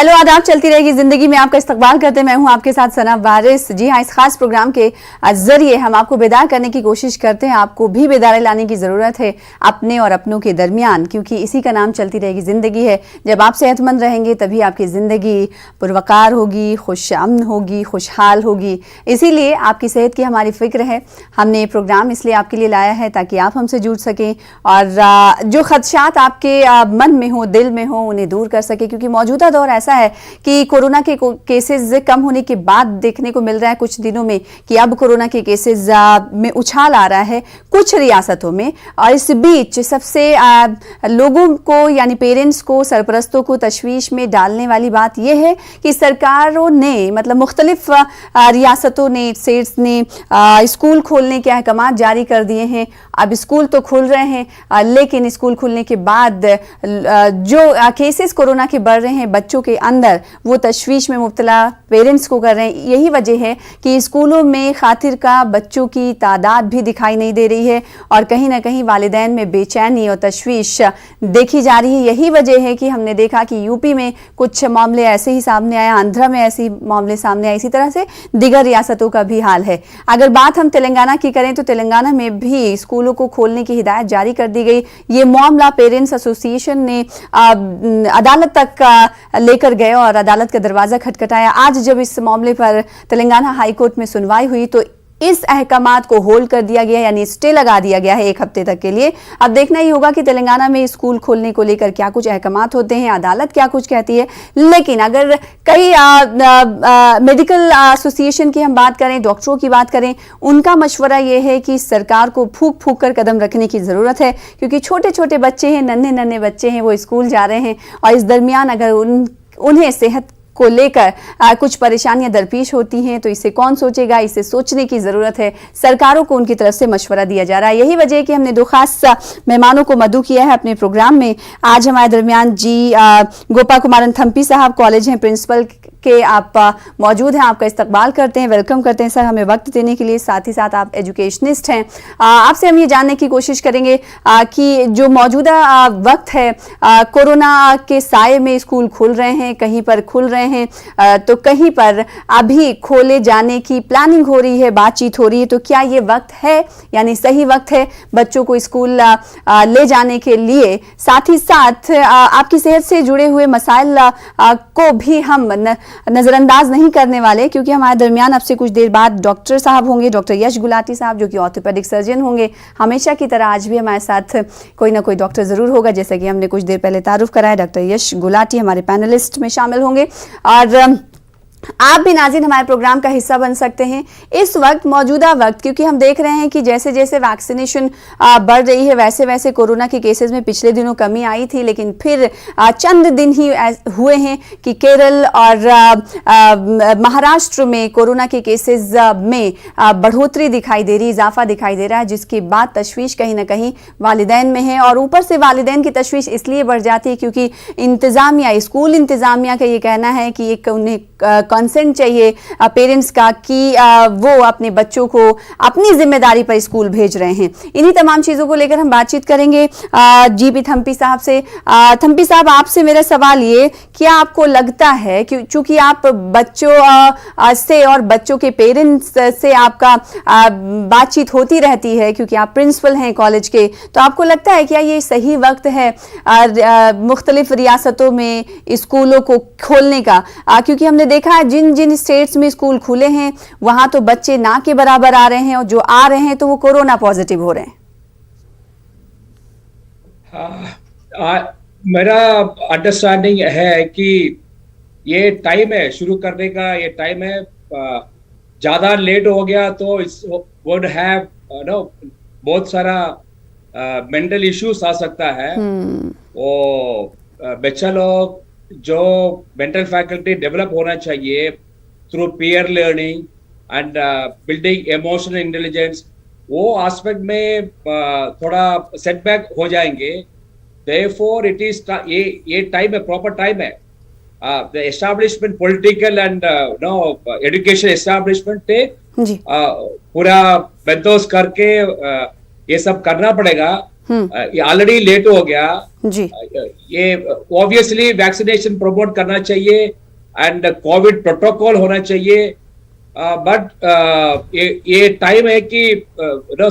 Hello आदाब, चलती रहेगी जिंदगी में आपका इस्तकबाल करते मैं हूं आपके साथ सना वारिस। जी हाँ, इस खास प्रोग्राम के जरिए हम आपको बेदार करने की कोशिश करते हैं। आपको भी बेदारी लाने की ज़रूरत है अपने और अपनों के दरमियान, क्योंकि इसी का नाम चलती रहेगी ज़िंदगी है। जब आप सेहतमंद रहेंगे तभी आपकी ज़िंदगी पुरवकार होगी, खुश अमन होगी, खुशहाल होगी। इसीलिए आपकी सेहत की हमारी फ़िक्र है। हमने ये प्रोग्राम इसलिए आपके लिए लाया है ताकि आप हमसे जुड़ सकें और जो खदशात आपके मन में हो, दिल में हो, उन्हें दूर कर सके। क्योंकि मौजूदा दौर ऐसा है कि कोरोना के केसेस कम होने के बाद देखने को मिल रहा है कुछ दिनों में कि अब कोरोना के केसेस में उछाल आ रहा है कुछ रियासतों में। और इस बीच सबसे लोगों को यानी पेरेंट्स को, सरपरस्तों को तशवीश में डालने वाली बात यह है कि सरकारों ने मतलब मुख्तलिफ रियासतों ने, स्टेट्स ने स्कूल खोलने के अहकाम जारी कर दिए हैं। अब स्कूल तो खुल रहे हैं लेकिन स्कूल खुलने के बाद जो केसेस कोरोना के बढ़ रहे हैं बच्चों के अंदर, वो तशवीश में मुब्तला पेरेंट्स को कर रहे हैं। यही वजह है कि स्कूलों में खातिर का बच्चों की तादाद भी दिखाई नहीं दे रही है और कहीं ना कहीं वालिदैन में बेचैनी और तशवीश देखी जा रही है। यही वजह है कि हमने देखा कि यूपी में कुछ मामले ऐसे ही सामने आए, आंध्रा में ऐसे मामले सामने आए, इसी तरह से दीगर रियासतों का भी हाल है। अगर बात हम तेलंगाना की करें तो तेलंगाना में भी स्कूलों को खोलने की हिदायत जारी कर दी गई। ये मामला पेरेंट्स एसोसिएशन ने अदालत तक लेकर गए और अदालत का दरवाजा खटखटाया। आज जब इस मामले पर तेलंगाना हाई कोर्ट में सुनवाई हुई तो इस अहकामात को होल्ड कर दिया गया, यानी स्टे लगा दिया गया है 1 हफ्ते तक के लिए। अब देखना ही होगा कि तेलंगाना में स्कूल खोलने को लेकर क्या कुछ अहकामात होते हैं, अदालत क्या कुछ कहती है। लेकिन अगर कई मेडिकल एसोसिएशन की हम बात करें, डॉक्टरों की बात करें, उनका मशवरा यह है कि सरकार को फूंक फूंक कर कदम रखने की ज़रूरत है। क्योंकि छोटे छोटे बच्चे हैं, नन्हे नन्हे बच्चे हैं, वो स्कूल जा रहे हैं और इस दरमियान अगर उन्हें सेहत को लेकर कुछ परेशानियां दरपेश होती हैं तो इसे कौन सोचेगा। इसे सोचने की ज़रूरत है। सरकारों को उनकी तरफ से मशवरा दिया जा रहा है। यही वजह है कि हमने 2 खास मेहमानों को मदऊ किया है अपने प्रोग्राम में। आज हमारे दरमियान जी गोपा कुमारन थम्पी साहब, कॉलेज हैं प्रिंसिपल के, आप मौजूद हैं। आपका इस्तकबाल करते हैं, वेलकम करते हैं सर हमें वक्त देने के लिए। साथ ही साथ आप एजुकेशनिस्ट हैं। आपसे हम ये जानने की कोशिश करेंगे कि जो मौजूदा वक्त है, कोरोना के साए में स्कूल खुल रहे हैं, कहीं पर खुल रहे हैं तो कहीं पर अभी खोले जाने की प्लानिंग हो रही है, बातचीत हो रही है। तो क्या ये वक्त है, यानी सही वक्त है बच्चों को स्कूल ले जाने के लिए? साथ ही साथ आपकी सेहत से जुड़े हुए मसाइल को भी हम नजरअंदाज नहीं करने वाले, क्योंकि हमारे दरमियान अब से कुछ देर बाद डॉक्टर साहब होंगे, डॉक्टर यश गुलाटी साहब, जो कि ऑर्थोपेडिक सर्जन होंगे। हमेशा की तरह आज भी हमारे साथ कोई ना कोई डॉक्टर जरूर होगा, जैसा कि हमने कुछ देर पहले तारुफ कराया। डॉक्टर यश गुलाटी हमारे पैनलिस्ट में शामिल होंगे और आप भी नाज़रीन हमारे प्रोग्राम का हिस्सा बन सकते हैं इस वक्त, मौजूदा वक्त। क्योंकि हम देख रहे हैं कि जैसे जैसे वैक्सीनेशन बढ़ रही है वैसे वैसे कोरोना के केसेस में पिछले दिनों कमी आई थी, लेकिन फिर चंद दिन ही हुए हैं कि केरल और महाराष्ट्र में कोरोना के केसेस में बढ़ोतरी दिखाई दे रही, इजाफा दिखाई दे रहा है, जिसके बाद तशवीश कहीं ना कहीं वालिदैन में है। और ऊपर से वालिदैन की तशवीश इसलिए बढ़ जाती है क्योंकि इंतज़ामिया, स्कूल इंतज़ामिया का ये कहना है कि एक उन्हें कंसेंट चाहिए पेरेंट्स का कि वो अपने बच्चों को अपनी जिम्मेदारी पर स्कूल भेज रहे हैं। इन्हीं तमाम चीज़ों को लेकर हम बातचीत करेंगे जीपी थम्पी साहब से। थम्पी साहब, आपसे मेरा सवाल ये, क्या आपको लगता है कि चूंकि आप बच्चों से और बच्चों के पेरेंट्स से आपका बातचीत होती रहती है क्योंकि आप प्रिंसिपल हैं कॉलेज के, तो आपको लगता है क्या ये सही वक्त है मुख्तलिफ रियासतों में स्कूलों को खोलने का? क्योंकि हमने देखा है जिन जिन स्टेट्स में स्कूल खुले हैं वहां तो बच्चे ना के बराबर आ रहे हैं और जो आ रहे हैं तो वो कोरोना पॉजिटिव हो रहे हैं। मेरा अंडरस्टैंडिंग है कि ये टाइम है शुरू करने का, ये टाइम है। ज्यादा लेट हो गया तो इट्स वुड हैव बहुत सारा मेंटल इश्यूज आ सकता है। वो बच्चा लोग जो मेंटल फैकल्टी डेवलप होना चाहिए through peer learning and building emotional intelligence, वो एस्पेक्ट में थोड़ा सेटबैक हो जाएंगे। देयरफॉर इट इज ये टाइम है, प्रॉपर टाइम है। The establishment, political and education establishment पूरा बंदोबस्त करके ये सब करना पड़ेगा। ये ऑलरेडी लेट हो गया जी ये ऑब्वियसली वैक्सीनेशन प्रमोट करना चाहिए एंड कोविड प्रोटोकॉल होना चाहिए बट ये टाइम है कि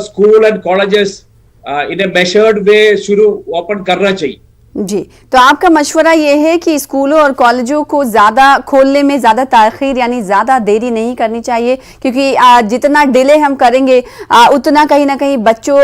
school and colleges in a measured way शुरू ओपन करना चाहिए जी। तो आपका मशवरा ये है कि स्कूलों और कॉलेजों को ज्यादा खोलने में ज्यादा ताखीर यानी ज्यादा देरी नहीं करनी चाहिए, क्योंकि जितना डिले हम करेंगे उतना कहीं ना कहीं बच्चों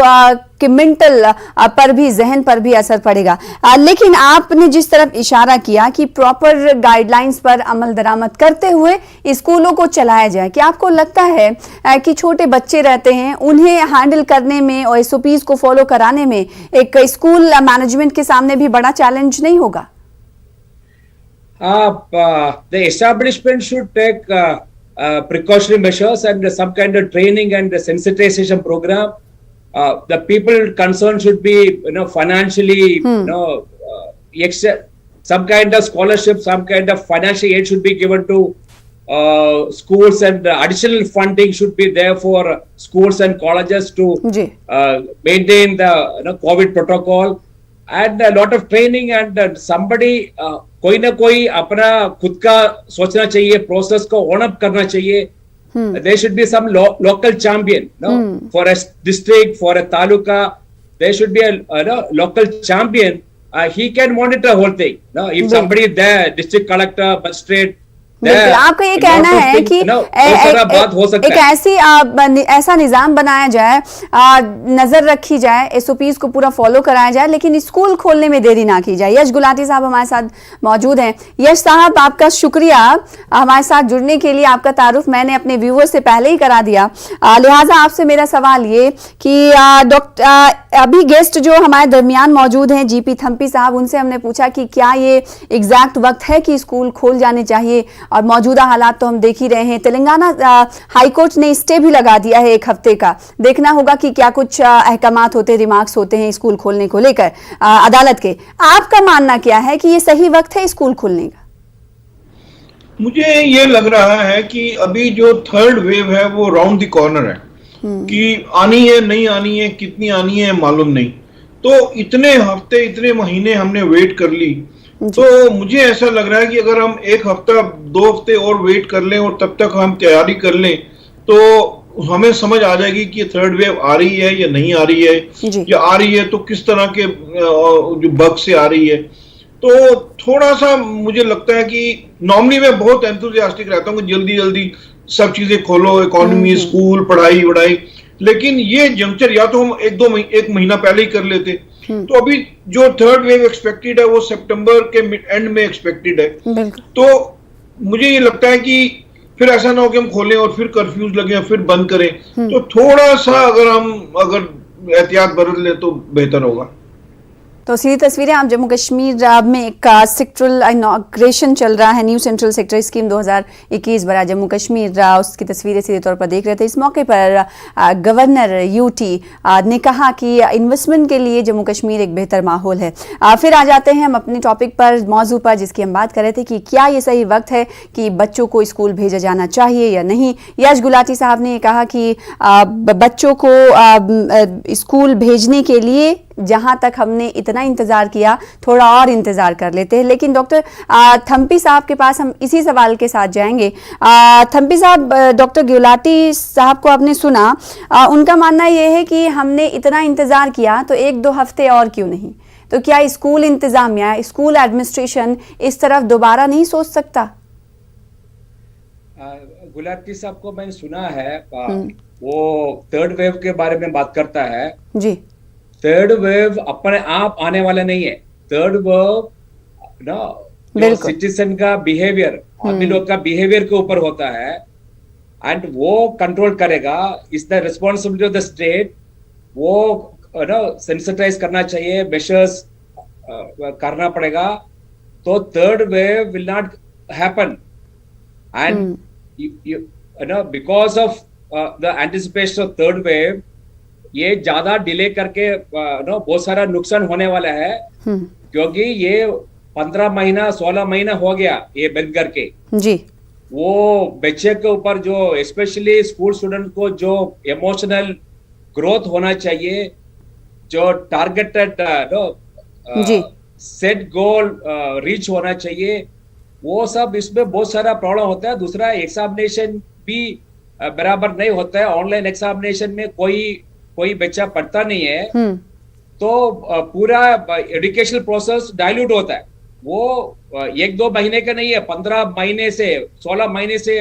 कि मेंटल पर भी, जहन पर भी असर पड़ेगा। लेकिन आपने जिस तरफ इशारा किया कि प्रॉपर गाइडलाइंस पर अमल दरामद करते हुए स्कूलों को चलाया जाए, क्या आपको लगता है कि छोटे बच्चे रहते हैं, उन्हें हैंडल करने में और एसओपीज को फॉलो कराने में एक स्कूल मैनेजमेंट के सामने भी बड़ा चैलेंज नहीं होगा? The establishment should take precautionary measures and some kind of training and sensitization program. The people concerned should be, financially, some kind of scholarship, some kind of financial aid should be given to schools, and additional funding should be there for schools and colleges to maintain the COVID protocol, and a lot of training, and somebody कोई ना कोई अपना खुद का सोचना चाहिए, process को own up करना चाहिए. There should be some local champion, for a district, for a taluka. There should be a local champion. He can monitor the whole thing. If somebody is there, district collector, magistrate, आपका ये कहना है कि ऐसा निजाम बनाया जाए, नजर रखी जाए, एसओपीज को पूरा फॉलो कराया जाए, लेकिन स्कूल खोलने में देरी ना की जाए. यश गुलाटी साहब हमारे साथ मौजूद हैं. यश साहब, आपका शुक्रिया हमारे साथ जुड़ने के लिए. आपका तारुफ मैंने अपने व्यूअर्स से पहले ही करा दिया, लिहाजा आपसे मेरा सवाल ये कि अभी गेस्ट जो हमारे दरमियान मौजूद हैं जीपी थम्पी साहब, उनसे हमने पूछा कि क्या ये एग्जैक्ट वक्त है कि स्कूल खोल जाने चाहिए, और मौजूदा हालात तो हम देख ही रहे हैं. तेलंगाना हाईकोर्ट ने स्टे भी लगा दिया है 1 हफ्ते का. देखना होगा कि क्या कुछ अहकामात होते, रिमार्क्स होते हैं स्कूल खोलने को लेकर अदालत के. आपका मानना क्या है कि ये सही वक्त है स्कूल खोलने का? मुझे ये लग रहा है कि अभी जो थर्ड वेव है वो राउंड द कॉर्नर है, कि आनी है नहीं आनी है, कितनी आनी है मालूम नहीं. तो इतने हफ्ते, इतने महीने हमने वेट कर ली, तो मुझे ऐसा लग रहा है कि अगर हम 1 हफ्ता 2 हफ्ते और वेट कर लें और तब तक हम तैयारी कर लें, तो हमें समझ आ जाएगी कि थर्ड वेव आ रही है या नहीं आ रही है, या आ रही है तो किस तरह के जो बग से आ रही है. तो थोड़ा सा मुझे लगता है कि नॉर्मली मैं बहुत एंथुसियास्टिक रहता हूँ कि जल्दी जल्दी सब चीजें खोलो, इकोनॉमी, स्कूल, पढ़ाई वढ़ाई, लेकिन ये जंक्चर या तो हम 1 महीना पहले ही कर लेते. तो अभी जो थर्ड वेव एक्सपेक्टेड है वो सितंबर के एंड में एक्सपेक्टेड है. तो मुझे ये लगता है कि फिर ऐसा ना हो कि हम खोलें और फिर कर्फ्यूज लगे, फिर बंद करें. तो थोड़ा सा अगर एहतियात बरत लें तो बेहतर होगा. तो सीधी तस्वीरें आप जम्मू कश्मीर में एक सेक्टरल इनॉग्रेशन चल रहा है, न्यू सेंट्रल सेक्टर स्कीम 2021 बड़ा जम्मू कश्मीर, उसकी तस्वीरें सीधे तौर पर देख रहे थे. इस मौके पर गवर्नर यूटी ने कहा कि इन्वेस्टमेंट के लिए जम्मू कश्मीर एक बेहतर माहौल है. फिर आ जाते हैं हम अपने टॉपिक पर, मौजू पर, जिसकी हम बात कर रहे थे कि क्या ये सही वक्त है कि बच्चों को स्कूल भेजा जाना चाहिए या नहीं. यश गुलाटी साहब ने कहा कि बच्चों को स्कूल भेजने के लिए जहां तक हमने इतना इंतजार किया, थोड़ा और इंतजार कर लेते हैं. लेकिन डॉक्टर थम्पी साहब के पास हम इसी सवाल के साथ जाएंगे. थम्पी साहब, डॉक्टर गुलाटी साहब को आपने सुना, उनका मानना यह है कि हमने इतना इंतजार किया तो 1-2 हफ्ते और क्यों नहीं. तो क्या स्कूल इंतजामिया, स्कूल एडमिनिस्ट्रेशन इस तरफ दोबारा नहीं सोच सकता? गुलाटी साहब को मैंने सुना है, वो थर्ड वेव के बारे में बात करता है जी. थर्ड वेव अपने आप आने वाला नहीं है. थर्ड वेव सिटीजन का बिहेवियर, आदमी लोग का बिहेवियर के ऊपर होता है, एंड वो कंट्रोल करेगा. Is the responsibility of the state. वो सेंसिटाइज करना चाहिए, मेजर्स करना पड़ेगा. तो third wave will not happen, and because of the anticipation of third wave ये ज्यादा डिले करके बहुत सारा नुकसान होने वाला है. क्योंकि ये 15 महीना 16 महीना हो गया ये बंद करके जी. वो बच्चे के ऊपर जो स्पेशली स्कूल स्टूडेंट को जो इमोशनल ग्रोथ होना चाहिए जो टारगेटेड जी सेट गोल रीच होना चाहिए, वो सब इसमें बहुत सारा प्रॉब्लम होता है। दूसरा एग्जामिनेशन भी बराबर नहीं होता है। ऑनलाइन एग्जामिनेशन में कोई बच्चा पढ़ता नहीं है, तो पूरा एजुकेशनल प्रोसेस डाइल्यूट होता है। वो 1-2 महीने का नहीं है, 15 महीने से 16 महीने से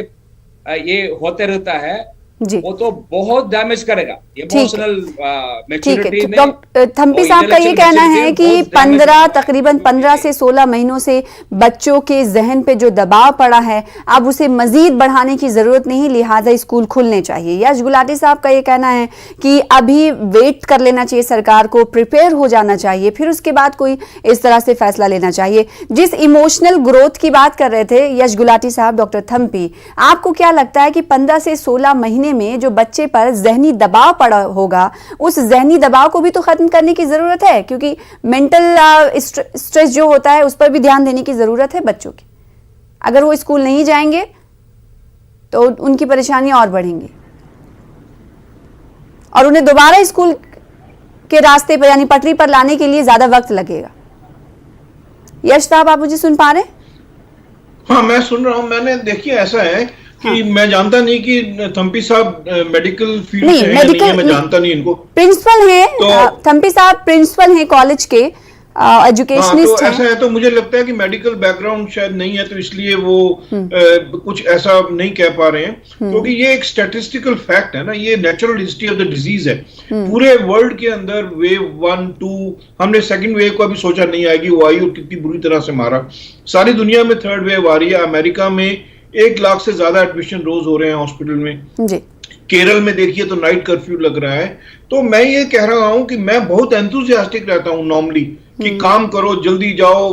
ये होते रहता है। जी वो तो बहुत डैमेज करेगा इमोशनल ठीक है। मैच्योरिटी में। डॉक्टर थम्पी और साहब का ये intellectual कहना maturity है में कि बहुत damage तकरीबन 15 से 16 महीनों से बच्चों के जहन पे जो दबाव पड़ा है, अब उसे मजीद बढ़ाने की जरूरत नहीं, लिहाजा स्कूल खुलने चाहिए। यश गुलाटी साहब का ये कहना है कि अभी वेट कर लेना चाहिए, सरकार को प्रिपेयर हो जाना चाहिए, फिर उसके बाद कोई इस तरह से फैसला लेना चाहिए। जिस इमोशनल ग्रोथ की बात कर रहे थे यश गुलाटी साहब, डॉक्टर थम्पी, आपको क्या लगता है कि 15 से 16 महीने में जो बच्चे पर जहनी दबाव पड़ा होगा, उस जहनी दबाव को भी तो खत्म करने की जरूरत है, क्योंकि मेंटल स्ट्रेस जो होता है उस पर भी ध्यान देने की जरूरत है बच्चों की। अगर वो स्कूल नहीं जाएंगे तो उनकी परेशानियां और बढ़ेंगी और उन्हें दोबारा स्कूल के रास्ते पर यानी पटरी पर लाने के लिए ज्यादा वक्त लगेगा। यश साहब, आप मुझे सुन पा रहे हैं? हाँ, मैं सुन रहा हूँ। मैंने देखिए, ऐसा है कि मैं जानता नहीं कि थम्पी साहब मेडिकल फील्ड से हैं या नहीं है, मैं जानता नहीं इनको। प्रिंसिपल हैं तो थम्पी साहब, प्रिंसिपल हैं कॉलेज के, एजुकेशनिस्ट तो हैं। ऐसा है, तो मुझे लगता है कि मेडिकल बैकग्राउंड शायद नहीं है, तो इसलिए वो कुछ ऐसा नहीं कह पा रहे हैं, क्योंकि ये एक स्टैटिस्टिकल फैक्ट है ना, ये natural history of the disease है। पूरे वर्ल्ड के अंदर वेव 1, 2, हमने सेकंड वेव को अभी सोचा नहीं आएगी, वो आई और कितनी बुरी तरह से मारा। सारी दुनिया में थर्ड वेव आ रही है। अमेरिका में 1 लाख से ज्यादा एडमिशन रोज हो रहे हैं हॉस्पिटल में जी। केरल में देखिए तो नाइट कर्फ्यू लग रहा है। तो मैं ये कह रहा हूं कि मैं बहुत एंथुसियास्टिक रहता हूं नॉर्मली, कि काम करो, जल्दी जाओ,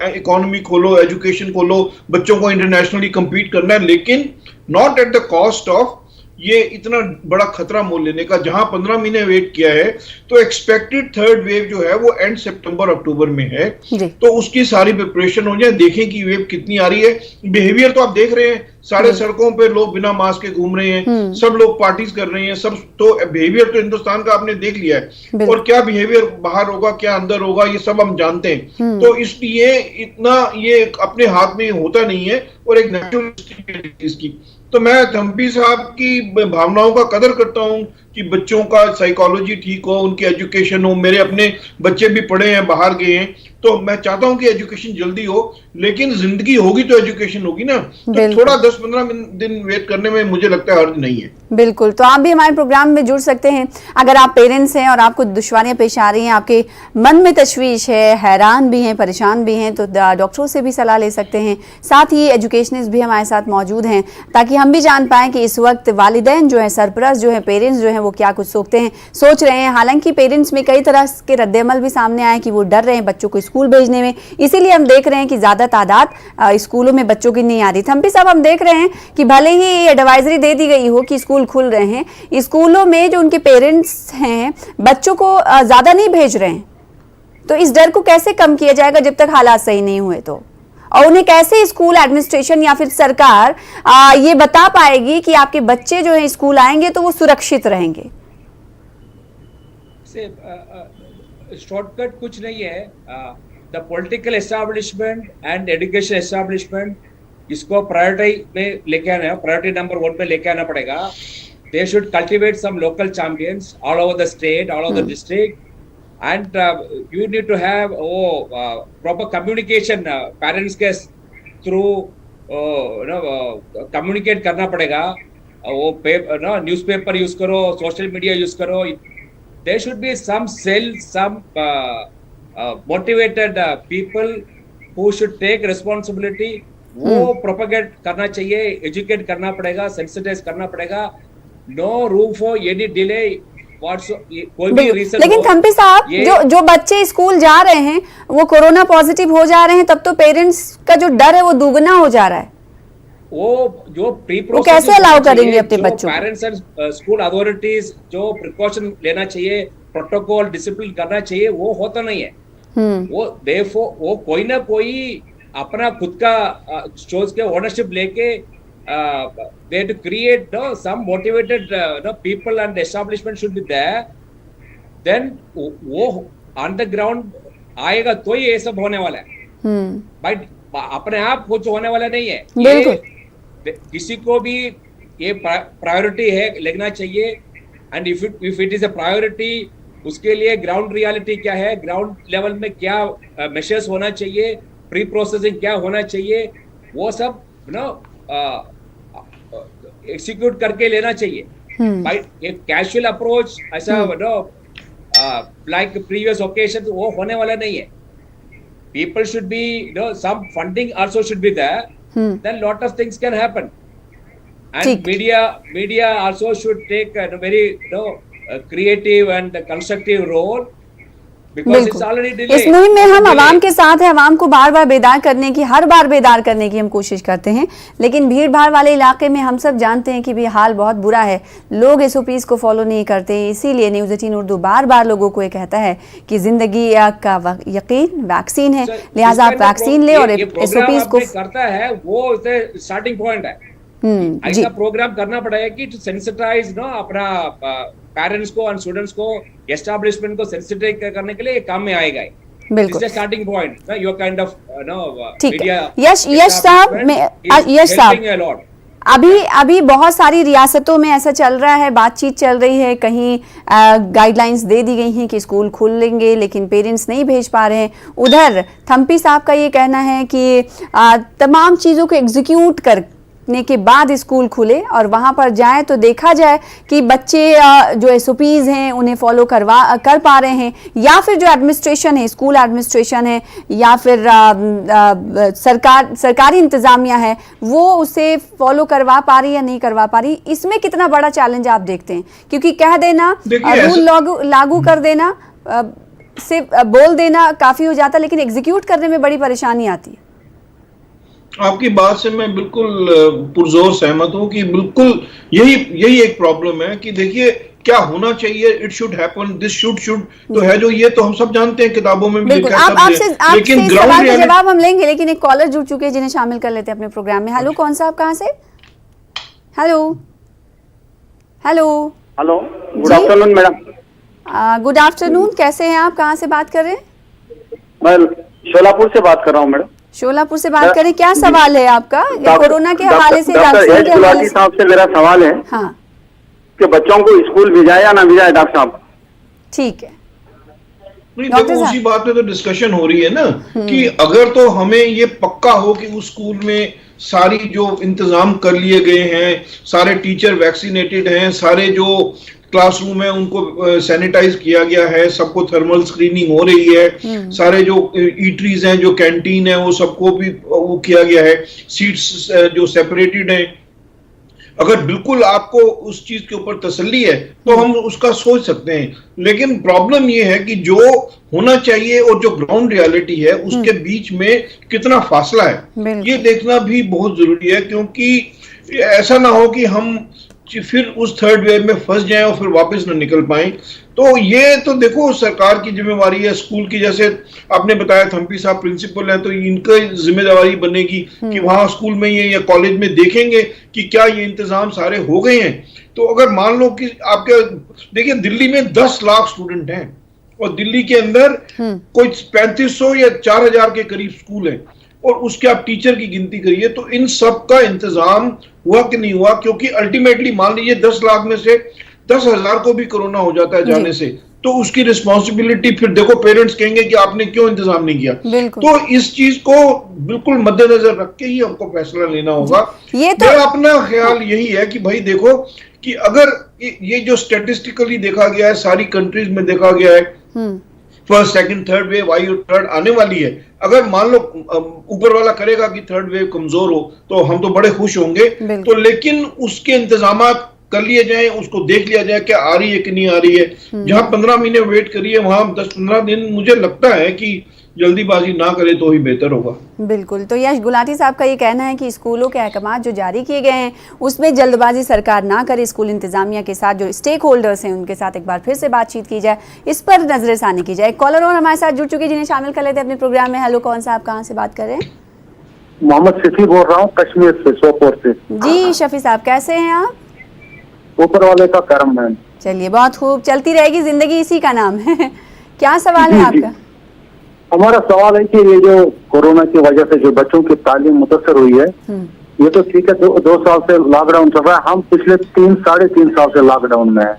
इकोनॉमी खोलो, एजुकेशन खोलो, बच्चों को इंटरनेशनली compete करना है, लेकिन not at the cost of ये इतना बड़ा खतरा मोल लेने का। जहां 15 महीने वेट किया है, तो एक्सपेक्टेड थर्ड वेव जो है वो एंड सितंबर अक्टूबर में है, तो उसकी सारी प्रिपरेशन हो जाए। देखें कि वेव कितनी आ रही है। बिहेवियर तो आप देख रहे हैं, सारे सड़कों पे लोग बिना मास्क के घूम रहे हैं, सब लोग पार्टीज कर रहे हैं, सब। तो बिहेवियर तो हिंदुस्तान का आपने देख लिया है, और क्या बिहेवियर बाहर होगा, क्या अंदर होगा, ये सब हम जानते हैं। तो इसलिए इतना ये अपने हाथ में होता नहीं है, और एक नेचुरल इसकी। तो मैं थम्पी साहब की भावनाओं का कदर करता हूं कि बच्चों का साइकोलॉजी ठीक हो, उनकी एजुकेशन हो। मेरे अपने बच्चे भी पढ़े हैं, बाहर गए हैं, तो मैं चाहता हूं कि एजुकेशन जल्दी हो, लेकिन जिंदगी होगी तो एजुकेशन होगी ना। तो थोड़ा 10-15 दिन वेट करने में मुझे लगता है हर्ज नहीं है। बिल्कुल। तो आप भी हमारे प्रोग्राम में जुड़ सकते हैं। अगर आप पेरेंट्स हैं और आपको दुश्वारियां पेश आ रही हैं, आपके मन में तशवीश है, हैरान भी हैं, परेशान भी हैं, तो डॉक्टरों से भी सलाह ले सकते हैं। साथ ही एजुकेशनिस्ट भी हमारे साथ मौजूद हैं, ताकि हम भी जान पाएं कि इस वक्त वालिदैन जो है, सरपरस्त जो है, पेरेंट्स जो हैं, वो क्या कुछ सोच रहे हैं। हालांकि पेरेंट्स में कई तरह के रद्द-ए-अमल भी सामने आए कि वो डर रहे हैं बच्चों को स्कूल भेजने में, इसीलिए हम देख रहे हैं कि ज्यादा तादाद स्कूलों में बच्चों की नहीं आ रही। थम्पी साहब, हम देख रहे हैं कि भले ही एडवाइजरी दे दी गई हो कि स्कूल खुल रहे हैं, स्कूलों में जो उनके पेरेंट्स हैं बच्चों को ज्यादा नहीं भेज रहे हैं, तो इस डर को कैसे कम किया जाएगा जब तक हालात सही नहीं हुए? तो और उन्हें कैसे स्कूल एडमिनिस्ट्रेशन या फिर सरकार ये बता पाएगी कि आपके बच्चे जो है स्कूल आएंगे तो वो सुरक्षित रहेंगे? शॉर्टकट कुछ नहीं है। The political establishment and education establishment इसको प्रायोरिटी में लेके आना है, प्रायोरिटी नंबर 1 पे लेके आना पड़ेगा। They should cultivate some local champions all over the state, all over the district, and you need to have proper communication parents के through communicate करना पड़ेगा। वो न्यूज़पेपर यूज करो, सोशल मीडिया यूज करो। there should be some cell, some motivated people who should take responsibility। वो propagate करना चाहिए, educate करना पड़ेगा, सेंसिटाइज करना पड़ेगा। No room for any delay, कोई भी रीजन। लेकिन थम्पी साहब, जो बच्चे स्कूल जा रहे हैं वो कोरोना पॉजिटिव हो जा रहे हैं, तब तो पेरेंट्स का जो डर है वो दुगना हो जा रहा है। वो जो प्री वो कैसे अलाउ करेंगे अपने बच्चों? पेरेंट्स एंड स्कूल अथॉरिटीज जो प्रिकॉशन लेना चाहिए, प्रोटोकॉल डिसिप्लिन करना चाहिए, वो होता नहीं है। वो कोई ना कोई अपना खुद का सोच के ओनरशिप लेके they to create some motivated people and establishment should be there then वो ऑन द ग्राउंड आएगा तो ये सब होने वाला है। भाई अपने आप कुछ होने वाला नहीं है, ये किसी को भी ये प्रायोरिटी है लेना चाहिए। And if it is a priority, उसके लिए ग्राउंड रियलिटी क्या है, ग्राउंड लेवल में क्या मेजर्स होना चाहिए, प्री प्रोसेसिंग क्या होना चाहिए, वो सब एग्जीक्यूट करके लेना चाहिए। भाई एक कैजुअल अप्रोच ऐसा लाइक प्रीवियस ओकेशन वो होने वाला नहीं है। People should be some funding also should be there, then lot of things can happen. And media also should take a very creative and constructive role, because it's already delayed. इस मुहिम में हम आवाम के साथ हैं, आवाम को बार बार बेदार करने की, हर बार बेदार करने की हम कोशिश करते हैं, लेकिन भीड़ भाड़ वाले इलाके में हम सब जानते हैं कि भी हाल बहुत बुरा है, लोग SOPs को फॉलो नहीं करते। इसीलिए न्यूज़ 18 उर्दू बार बार लोगों को ये कहता है कि जिंदगी का यकीन वैक्सीन है, लिहाजा आप वैक्सीन ले और SOPs को करता है, वो स्टार्टिंग पॉइंट है। ऐसा प्रोग्राम करना पड़ेगा कि टू सेंसिटाइज अपना पेरेंट्स को और स्टूडेंट्स को, एस्टैब्लिशमेंट को सेंसिटाइज करने के लिए काम में आएगा। बिल्कुल starting point, your kind of media. Yash साहब, अभी बहुत सारी रियासतों में ऐसा चल रहा है, बातचीत चल रही है, कहीं गाइडलाइंस दे दी गई हैं कि स्कूल खुलेंगे लेकिन पेरेंट्स नहीं भेज पा रहे हैं। उधर थम्पी साहब का ये कहना है कि तमाम चीज़ों को एग्जीक्यूट करने के बाद स्कूल खुले और वहाँ पर जाएं तो देखा जाए कि बच्चे जो SOPs हैं उन्हें फॉलो कर पा रहे हैं, या फिर जो एडमिनिस्ट्रेशन है, स्कूल एडमिनिस्ट्रेशन है, या फिर सरकारी इंतज़ामिया है, वो उसे फॉलो करवा पा रही या नहीं करवा पा रही। इसमें कितना बड़ा चैलेंज आप देखते हैं? क्योंकि कह देना, रूल लागू कर देना, सिर्फ बोल देना काफ़ी हो जाता, लेकिन एग्जीक्यूट करने में बड़ी परेशानी आती है। आपकी बात से मैं बिल्कुल पुरजोर सहमत हूं कि बिल्कुल यही एक प्रॉब्लम है कि देखिए क्या होना चाहिए, it should happen, this should तो है जो, ये तो हम सब जानते हैं, किताबों में भी लिखा है, लेकिन ग्राउंड का जवाब हम लेंगे, लेकिन एक कॉलर जुड़ चुके हैं जिन्हें शामिल कर लेते हैं अपने प्रोग्राम में। हेलो, कौन सा, आप कहाँ से? Hello hello hello, good afternoon madam. Good afternoon, कैसे हैं आप, कहाँ से बात कर रहे हैं? मैं शोलापुर से बात कर रहा हूँ मैडम। शोलापुर से बात करें, क्या सवाल है आपका कोरोना के हवाले से? डॉक्टर गुलाटी साहब से मेरा सवाल है कि बच्चों को स्कूल भेजाए या ना भेजाए डॉक्टर साहब? ठीक है, नहीं देखो उसी बात पे तो डिस्कशन हो रही है ना कि अगर तो हमें ये पक्का हो कि उस स्कूल में सारी जो इंतजाम कर लिए गए हैं, सारे टीचर वैक्सीनेटेड हैं, सारे जो क्लासरूम है उनको सैनिटाइज किया गया है, सबको थर्मल स्क्रीनिंग हो रही है, सारे जो ईटरीज हैं, जो कैंटीन है, वो सबको भी वो किया गया है, सीट्स जो सेपरेटेड हैं, अगर बिल्कुल आपको उस चीज के ऊपर तसल्ली है तो हम उसका सोच सकते हैं। लेकिन प्रॉब्लम ये है कि जो होना चाहिए और जो ग्राउंड रियलिटी है उसके बीच में कितना फासला है, ये देखना भी बहुत जरूरी है, क्योंकि ऐसा ना हो कि हम फिर उस थर्ड वेव में फंस जाएं और फिर वापस न निकल पाएं। तो ये तो देखो सरकार की जिम्मेवारी है, स्कूल की, जैसे आपने बताया थम्पी साहब प्रिंसिपल हैं तो इनका जिम्मेदारी बनेगी कि वहां स्कूल में ये या कॉलेज में देखेंगे कि क्या ये इंतजाम सारे हो गए हैं। तो अगर मान लो कि आपके देखिए दिल्ली में 10 लाख स्टूडेंट हैं और दिल्ली के अंदर कोई 3500 या 4000 के करीब स्कूल है और उसके आप टीचर की गिनती करिए, तो इन सब का इंतजाम हुआ कि नहीं हुआ? क्योंकि अल्टीमेटली मान लीजिए 10 लाख में से 10,000 को भी कोरोना हो जाता है जाने से, तो उसकी रिस्पॉन्सिबिलिटी फिर देखो पेरेंट्स कहेंगे कि आपने क्यों इंतजाम नहीं किया। तो इस चीज को बिल्कुल मद्देनजर रख के ही हमको फैसला लेना होगा। मेरा अपना ख्याल यही है कि भाई देखो कि अगर ये जो स्टेटिस्टिकली देखा गया है, सारी कंट्रीज में देखा गया है, फर्स्ट सेकंड थर्ड वेव आई और थर्ड आने वाली है, अगर मान लो ऊपर वाला करेगा कि थर्ड वेव कमजोर हो तो हम तो बड़े खुश होंगे। तो लेकिन उसके इंतजामात कर लिए जाएं, उसको देख लिया जाए क्या आ रही है कि नहीं आ रही है। जहां 15 महीने वेट करिए वहां 10-15 दिन मुझे लगता है कि जल्दीबाजी ना करे तो ही बेहतर होगा। बिल्कुल। तो यश गुलाटी साहब का ये कहना है कि स्कूलों के अहकाम जो जारी किए गए हैं उसमें जल्दबाजी सरकार ना करे, स्कूल इंतजामिया के साथ जो स्टेक होल्डर्स हैं उनके साथ एक बार फिर से बातचीत की जाए, इस पर नजरसानी की जाए। कॉलर और हमारे साथ जुड़ चुके जिन्हें शामिल कर लेते हैं अपने प्रोग्राम में। हेलो, कौन सा, आप कहाँ से बात कर रहे हैं? मोहम्मद शफी बोल रहा हूँ कश्मीर से, सोपोर से। जी शफी साहब, कैसे हैं आप? ऊपर वाले का कर्म है। चलिए, बहुत खूब, चलती रहेगी जिंदगी, इसी का नाम है। क्या सवाल है आपका? हमारा सवाल है कि ये जो कोरोना की वजह से जो बच्चों की तालीम मुतासर हुई है, ये तो ठीक है, दो साल से लॉकडाउन चल रहा है, हम पिछले 3-3.5 साल से लॉकडाउन में है।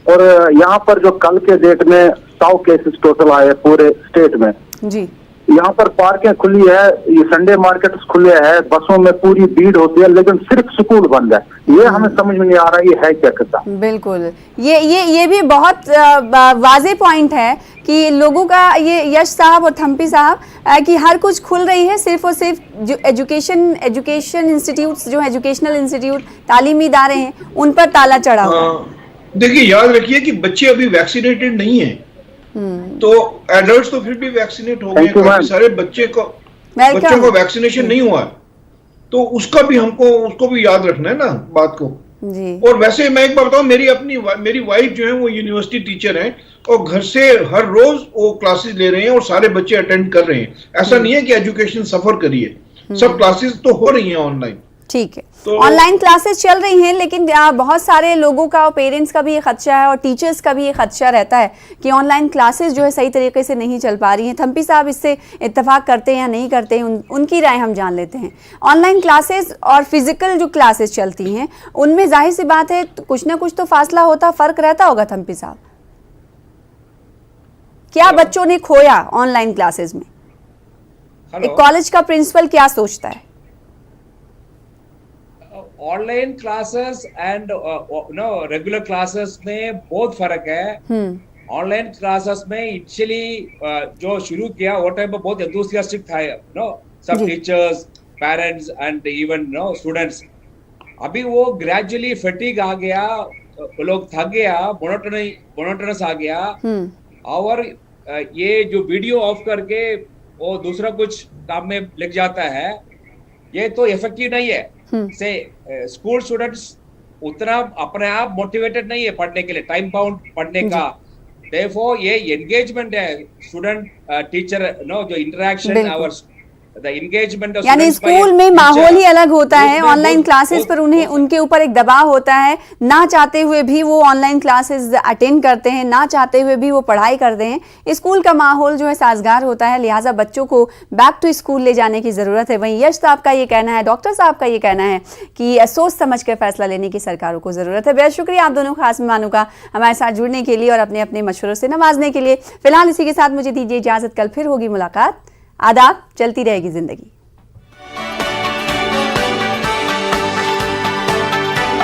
और यहाँ पर जो कल के डेट में 100 केसेस टोटल आए पूरे स्टेट में जी। यहाँ पर पार्कें खुली है, ये संडे मार्केट खुले हैं, बसों में पूरी भीड़ होती है, लेकिन सिर्फ स्कूल बंद है। ये हमें समझ में नहीं आ रहा ये है क्या करता। बिल्कुल, ये भी बहुत वाज़ेह पॉइंट है कि लोगों का, ये यश साहब और थम्पी साहब, कि हर कुछ खुल रही है, सिर्फ और सिर्फ जो एजुकेशन इंस्टीट्यूट्स, जो एजुकेशनल इंस्टीट्यूट, तालीमी इदारे हैं, उन पर ताला चढ़ा हुआ है। देखिए, याद रखिए कि बच्चे अभी वैक्सीनेटेड नहीं है, तो एडल्ट्स तो फिर भी वैक्सीनेट हो गए, काफी सारे बच्चों को वैक्सीनेशन नहीं हुआ, तो उसको भी याद रखना है ना बात को जी। और वैसे मैं एक बात बताऊं, मेरी वाइफ जो है वो यूनिवर्सिटी टीचर है और घर से हर रोज वो क्लासेस ले रहे हैं और सारे बच्चे अटेंड कर रहे हैं। ऐसा नहीं है कि एजुकेशन सफर करी है, सब क्लासेस तो हो रही हैं ऑनलाइन। ठीक है, तो ऑनलाइन क्लासेस चल रही हैं, लेकिन बहुत सारे लोगों का और पेरेंट्स का भी ये खदशा है और टीचर्स का भी ये खदशा रहता है कि ऑनलाइन क्लासेस जो है सही तरीके से नहीं चल पा रही हैं। थम्पी साहब इससे इत्तेफाक करते हैं या नहीं करते हैं, उनकी राय हम जान लेते हैं। ऑनलाइन क्लासेस और फिजिकल जो क्लासेस चलती हैं, उनमें जाहिर सी बात है कुछ ना कुछ तो फासला होता, फर्क रहता होगा। थम्पी साहब, क्या बच्चों ने खोया ऑनलाइन क्लासेस में? एक कॉलेज का प्रिंसिपल क्या सोचता है? Online classes and regular classes में बहुत फर्क है। ऑनलाइन क्लासेस में इनिशियली जो शुरू किया वो टाइम में बहुत एंथुसियास्टिक था, सब teachers, parents and even students. अभी वो ग्रेजुअली फटीग आ गया, वो लोग थक गया, मोनोटोनस आ गया, और ये जो वीडियो ऑफ करके वो दूसरा कुछ काम में लग जाता है, ये तो इफेक्टिव नहीं है। से स्कूल स्टूडेंट्स उतना अपने आप मोटिवेटेड नहीं है पढ़ने के लिए, टाइम बाउंड पढ़ने का। देयरफॉर ये एंगेजमेंट है स्टूडेंट टीचर जो इंटरेक्शन और द एंगेजमेंट, यानी स्कूल में माहौल ही अलग होता है। ऑनलाइन क्लासेस पर उनके ऊपर एक दबाव होता है, ना चाहते हुए भी वो ऑनलाइन क्लासेस अटेंड करते हैं, ना चाहते हुए भी वो पढ़ाई करते हैं। स्कूल का माहौल जो है साजगार होता है, लिहाजा बच्चों को बैक टू स्कूल ले जाने की ज़रूरत है। वहीं यश साहब का ये कहना है, डॉक्टर साहब का ये कहना है कि सोच समझ कर फैसला लेने की सरकारों को ज़रूरत है। बेहद शुक्रिया आप दोनों खास मेहमानों का हमारे साथ जुड़ने के लिए और अपने अपने मशवरों से नवाजने के लिए। फिलहाल इसी के साथ मुझे दीजिए इजाज़त, कल फिर होगी मुलाकात। आदाब, चलती रहेगी जिंदगी।